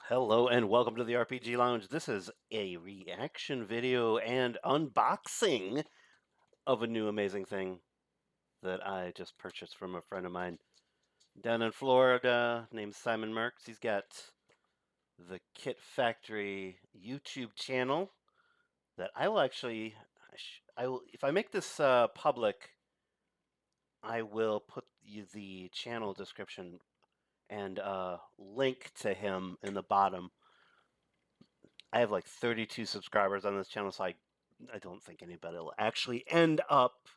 Hello and welcome to the RPG Lounge. This is a reaction video and unboxing of a new amazing thing that I just purchased from a friend of mine down in Florida named Simon Mercs. He's got the Kit Factory YouTube channel that I will actually, if I make this public, I will put you the channel description and link to him in the bottom. I have like 32 subscribers on this channel, so I don't think anybody will actually end up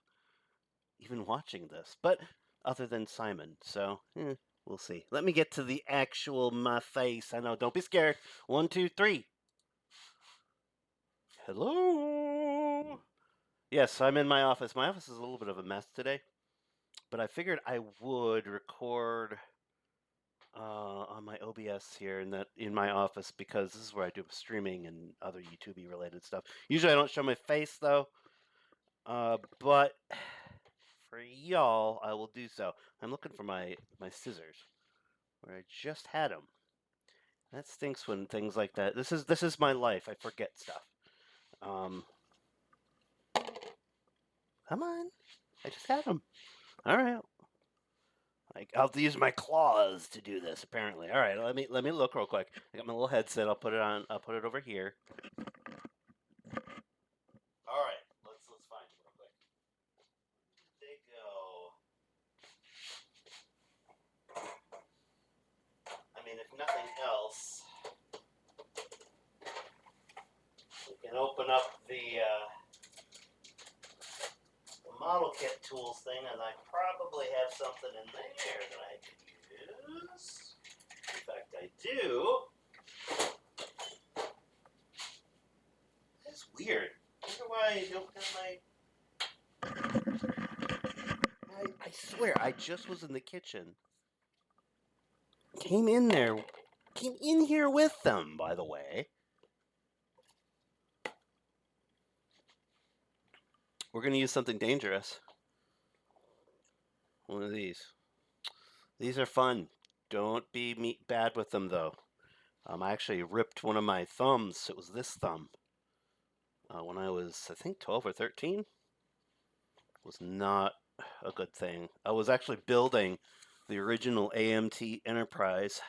even watching this. But other than Simon, so we'll see. Let me get to the actual my face. I know, don't be scared. 1, 2, 3. Hello. Yes, I'm in my office. My office is a little bit of a mess today, but I figured I would record on my OBS here in my office because this is where I do streaming and other YouTube related stuff. Usually I don't show my face though, but for y'all I will do so. I'm looking for my scissors where I just had them. That stinks when things like that. This is my life. I forget stuff. Um, Come on, I just had them. All right. I'll have to use my claws to do this. Apparently. All right. Let me look real quick. I got my little headset. I'll put it on. I'll put it over here. All right. Let's find it real quick. They go. I mean, if nothing else, we can open up the model kit tools thing, and I probably have something in there that I could use. In fact, I do. That's weird. I wonder why I don't have my. I swear, I just was in the kitchen. Came in there. Came in here with them, by the way. We're going to use something dangerous. One of these. These are fun. Don't be bad with them, though. I actually ripped one of my thumbs. It was this thumb. When I was, I think, 12 or 13. Was not a good thing. I was actually building the original AMT Enterprise.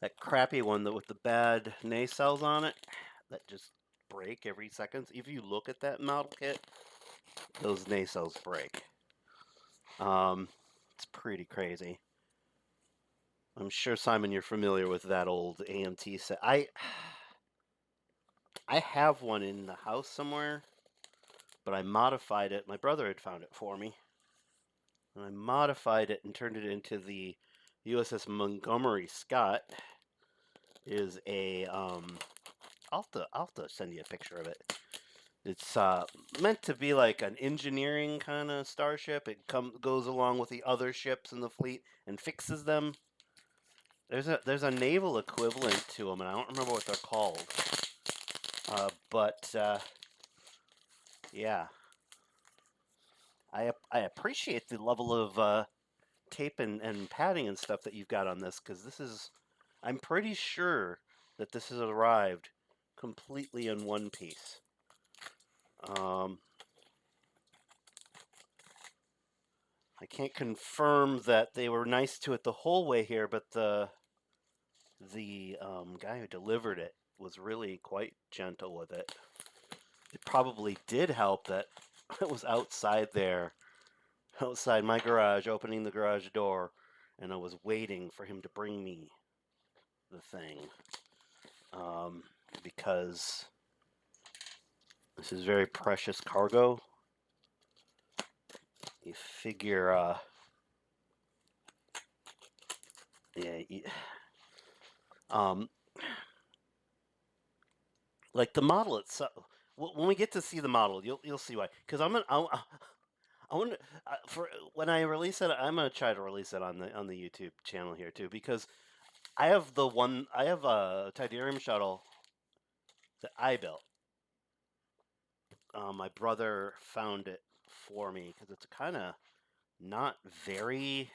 That crappy one with the bad nacelles on it that just break every second. If you look at that model kit, those nacelles break. It's pretty crazy. I'm sure, Simon, you're familiar with that old AMT set. I have one in the house somewhere, but I modified it. My brother had found it for me. And I modified it and turned it into the USS Montgomery Scott. Is a I'll have to send you a picture of it. It's meant to be like an engineering kind of starship. It goes along with the other ships in the fleet and fixes them. There's a naval equivalent to them, and I don't remember what they're called. But yeah, I appreciate the level of tape and padding and stuff that you've got on this, because this is, I'm pretty sure that this has arrived completely in one piece. I can't confirm that they were nice to it the whole way here, but the guy who delivered it was really quite gentle with it. It probably did help that it was outside there, outside my garage, opening the garage door, and I was waiting for him to bring me the thing. Because this is very precious cargo. You figure, yeah, like the model itself. When we get to see the model, you'll see why. Because I want for when I release it, I'm gonna try to release it on the YouTube channel here too, because I have a Tidarium shuttle that I built. My brother found it for me because it's kind of not very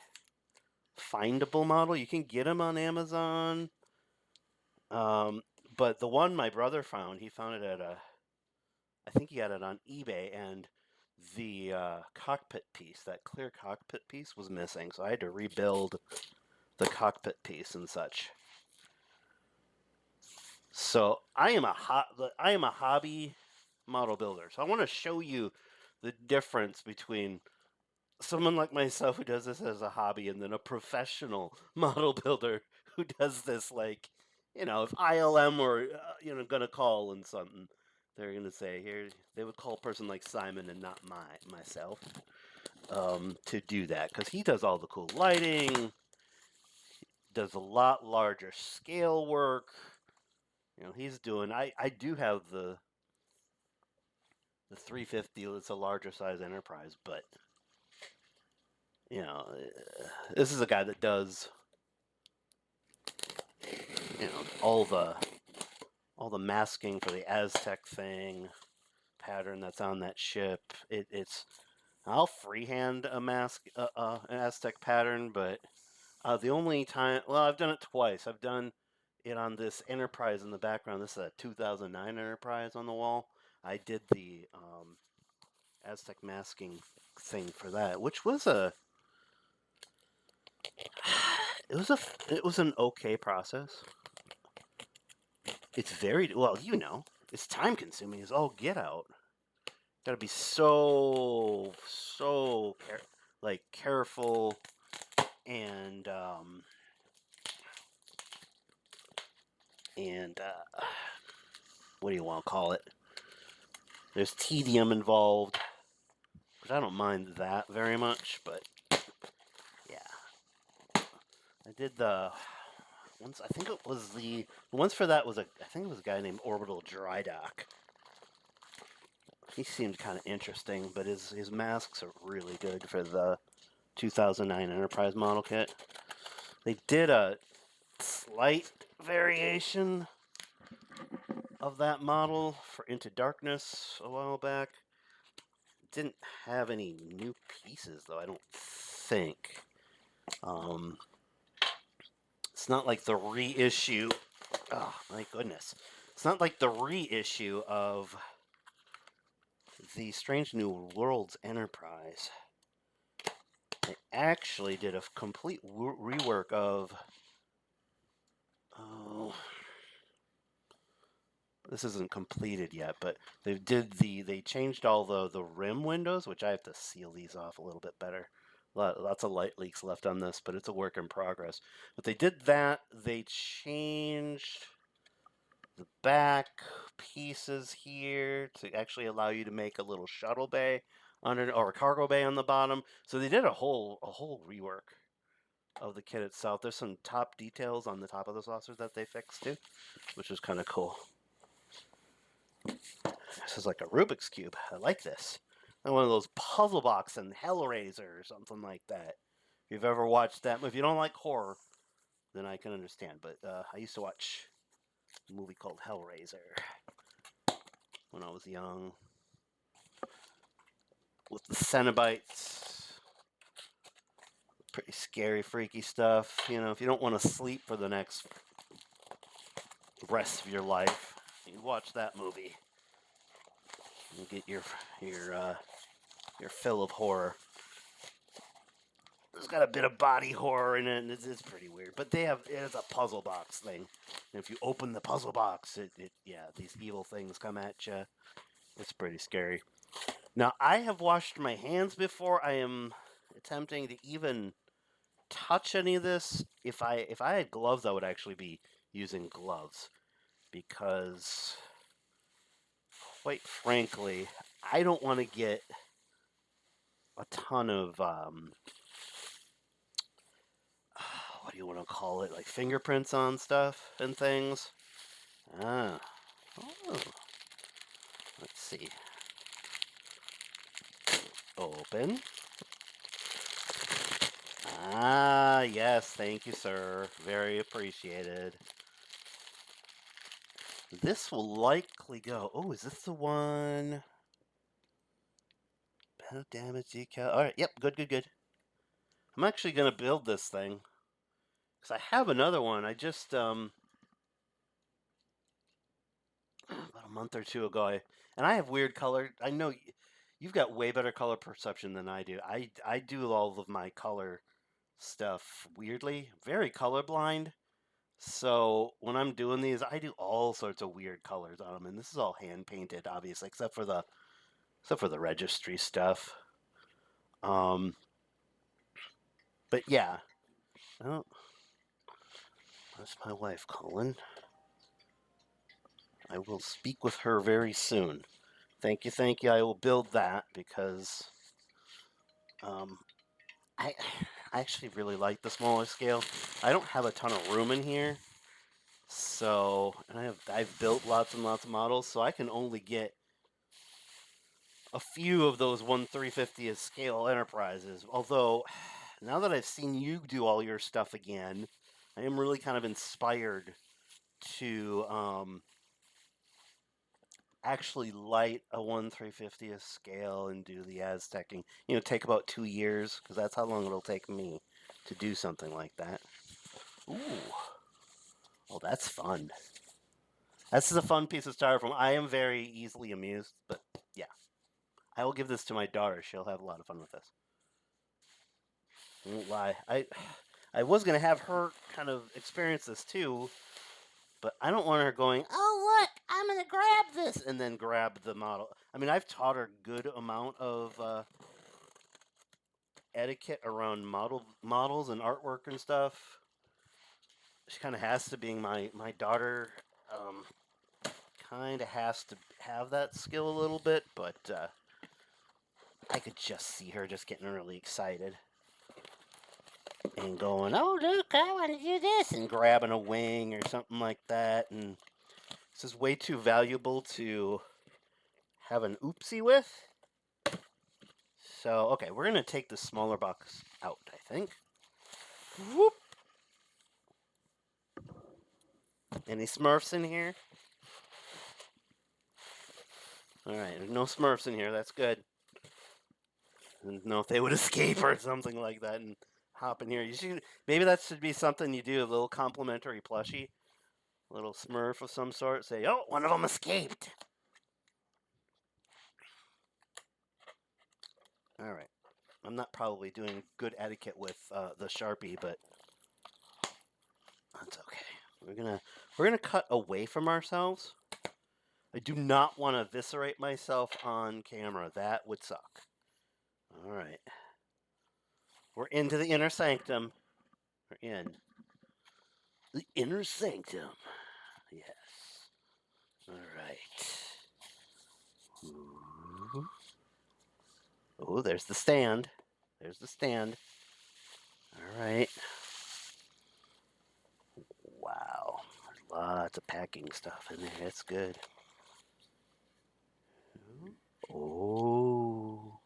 findable model. You can get them on Amazon. But the one my brother found, he found it at I think he got it on eBay, and the cockpit piece, that clear cockpit piece, was missing, so I had to rebuild the cockpit piece and such. So I am a hobby model builder. So I want to show you the difference between someone like myself who does this as a hobby and then a professional model builder who does this like, if ILM were gonna call and something, they're gonna say here they would call a person like Simon and not myself to do that because he does all the cool lighting, does a lot larger scale work. He's doing. I do have the 350. It's a larger size Enterprise, but you know, this is a guy that does all the masking for the Aztec thing pattern that's on that ship. It's I'll freehand a mask an Aztec pattern, but the only time, well, I've done it twice. I've done it on this Enterprise in the background. This is a 2009 Enterprise on the wall. I did the Aztec masking thing for that, which was it was an okay process. It's very well, it's time consuming as all get out. Got to be so careful and what do you want to call it? There's tedium involved, which I don't mind that very much, but yeah. I did the once. I think it was the once for that was I think it was a guy named Orbital Drydock. He seemed kind of interesting, but his masks are really good for the 2009 Enterprise model kit. They did a slight variation of that model for Into Darkness a while back. Didn't have any new pieces though, I don't think. It's not like the reissue. Oh my goodness! It's not like the reissue of the Strange New Worlds Enterprise. They actually did a complete rework of. Oh, this isn't completed yet, but they changed all the rim windows, which I have to seal these off a little bit better. Lots of light leaks left on this, but it's a work in progress. But they did that. They changed the back pieces here to actually allow you to make a little shuttle bay under or a cargo bay on the bottom. So they did a whole rework of the kit itself. There's some top details on the top of the saucers that they fixed too, which is kind of cool. This is like a Rubik's Cube. I like this. Like one of those puzzle box and Hellraiser or something like that. If you've ever watched that, if you don't like horror, then I can understand. But I used to watch a movie called Hellraiser when I was young with the Cenobites. Pretty scary, freaky stuff. If you don't want to sleep for the rest of your life, you watch that movie. You get your fill of horror. It's got a bit of body horror in it, and it's pretty weird. But it's a puzzle box thing. And if you open the puzzle box, these evil things come at you. It's pretty scary. Now, I have washed my hands before. I am attempting to even touch any of this. If I had gloves, I would actually be using gloves because, quite frankly, I don't want to get a ton of what do you want to call it? Like fingerprints on stuff and things. Ah. Oh. Let's see. Open. Ah, yes. Thank you, sir. Very appreciated. This will likely go. Oh, is this the one? Battle damage decal. All right. Yep. Good. I'm actually going to build this thing. Because I have another one. I just, a month or two ago, and I have weird color. I know you've got way better color perception than I do. I do all of my color stuff weirdly, very colorblind. So when I'm doing these, I do all sorts of weird colors on them, and this is all hand painted, obviously, except for the registry stuff. Um, but yeah, oh, that's my wife calling. I will speak with her very soon. Thank you, thank you. I will build that because um, I I actually really like the smaller scale. I don't have a ton of room in here, so and I've built lots and lots of models, so I can only get a few of those 1/350th scale enterprises. Although now that I've seen you do all your stuff again, I am really kind of inspired to actually light a 1/350th scale and do the Aztecing. You know, take about 2 years because that's how long it'll take me to do something like that. Ooh, oh, that's fun. This is a fun piece of styrofoam. I am very easily amused, but yeah, I will give this to my daughter. She'll have a lot of fun with this. I won't lie. I was gonna have her kind of experience this too, but I don't want her going, "Oh look, I'm gonna grab this," and then grab the model. I mean, I've taught her a good amount of etiquette around models and artwork and stuff. She kind of has to, being my daughter. Kind of has to have that skill a little bit, but I could just see her just getting really excited and going, "Oh look, I want to do this," and grabbing a wing or something like that. And this is way too valuable to have an oopsie with. So, okay, we're going to take the smaller box out, I think. Whoop. Any Smurfs in here? Alright, there's no Smurfs in here. That's good. I didn't know if they would escape or something like that and hop in here. Maybe that should be something you do, a little complimentary plushie. A little Smurf of some sort. Say, "Oh, one of them escaped." Alright. I'm not probably doing good etiquette with the Sharpie, but that's okay. We're gonna cut away from ourselves. I do not want to eviscerate myself on camera. That would suck. All right. We're into the inner sanctum. We're in the inner sanctum. Yes. All right. Ooh. Oh, there's the stand. There's the stand. All right. Wow. Lots of packing stuff in there. That's good. Oh.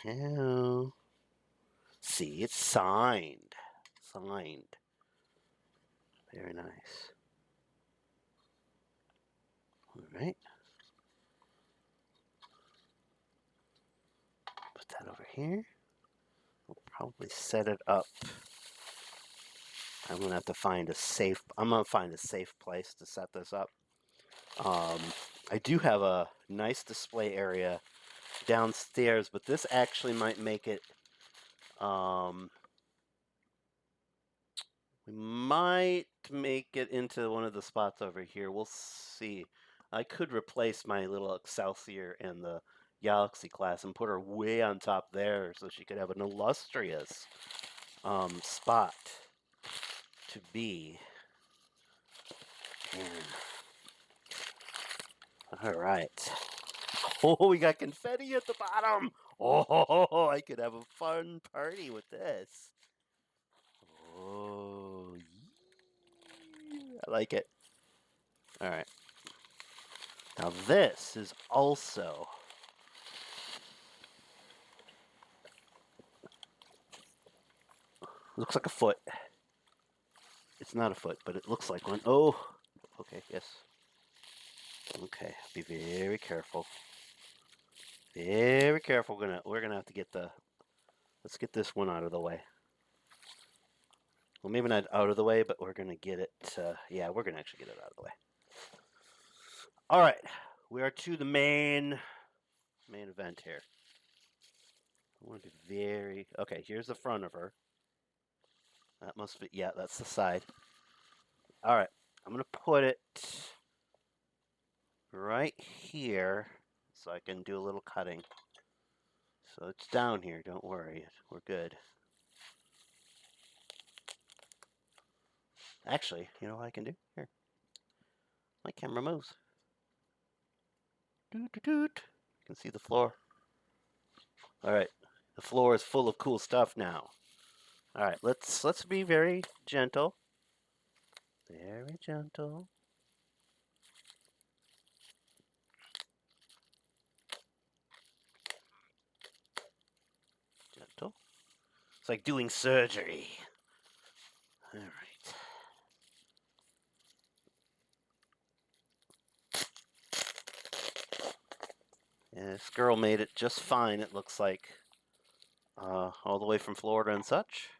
Wow. See, it's signed. Signed. Very nice. All right. Put that over here. We'll probably set it up. I'm gonna have to find a safe. I'm gonna find a safe place to set this up. I do have a nice display area downstairs, but this actually might make it. We might make it into one of the spots over here. We'll see. I could replace my little Excelsior in the Galaxy class and put her way on top there so she could have an illustrious spot to be. And, all right. Oh, we got confetti at the bottom. Oh, I could have a fun party with this. Oh, yeah. I like it. All right. Now this is also looks like a foot. It's not a foot, but it looks like one. Oh, okay, yes. Okay, be very careful. Very careful. We're gonna have to get the. Let's get this one out of the way. Well, maybe not out of the way, but we're going to get it. Yeah, we're going to actually get it out of the way. All right. We are to the main event here. I want to be very... Okay, here's the front of her. That must be... Yeah, that's the side. All right. I'm going to put it right here so I can do a little cutting. So it's down here. Don't worry. We're good. Actually, you know what I can do? Here. My camera moves. Doot, doot, doot. You can see the floor. All right. The floor is full of cool stuff now. All right. Let's be very gentle. Very gentle. Gentle. It's like doing surgery. All right. Yeah, this girl made it just fine, it looks like. All the way from Florida and such.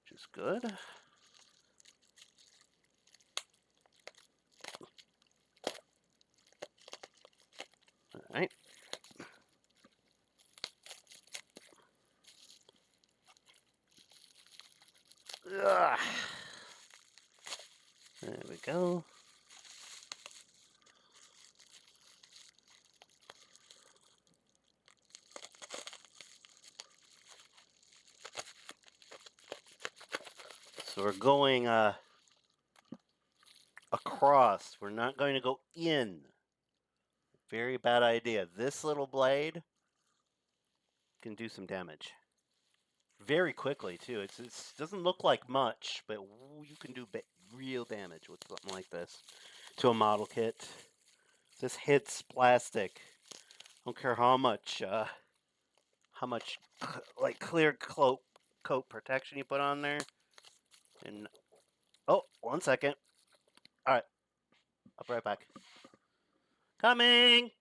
Which is good. All right. Ugh. There we go. So we're going across. We're not going to go in. Very bad idea. This little blade can do some damage. Very quickly, too. It doesn't look like much, but you can do real damage with something like this to a model kit. This hits plastic. I don't care how much like clear coat protection you put on there. And oh, 1 second. All right, I'll be right back. Coming.